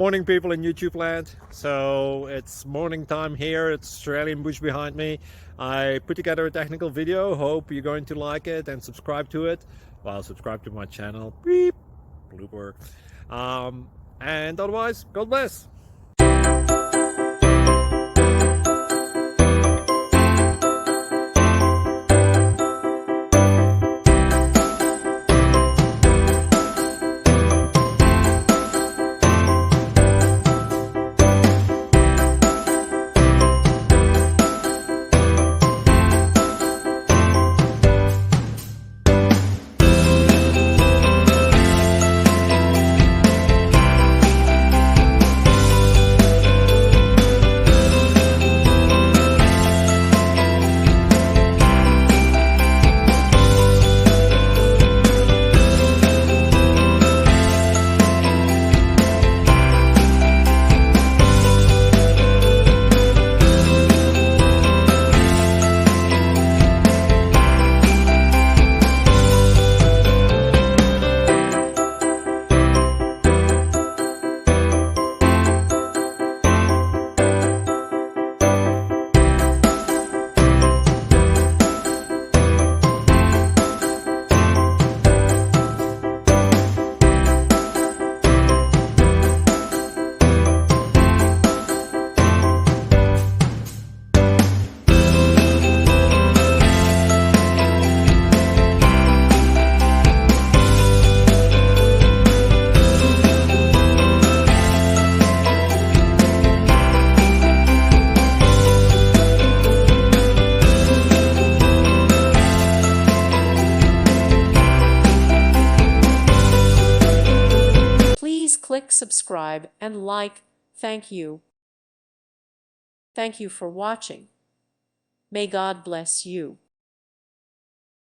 Morning people in YouTube land. So it's morning time here. It's Australian bush behind me. I put together a technical video. Hope you're going to like it and subscribe to it. Well, subscribe to my channel. Beep. Blooper. And otherwise, God bless. Please click subscribe and like. Thank you. Thank you for watching. May God bless you.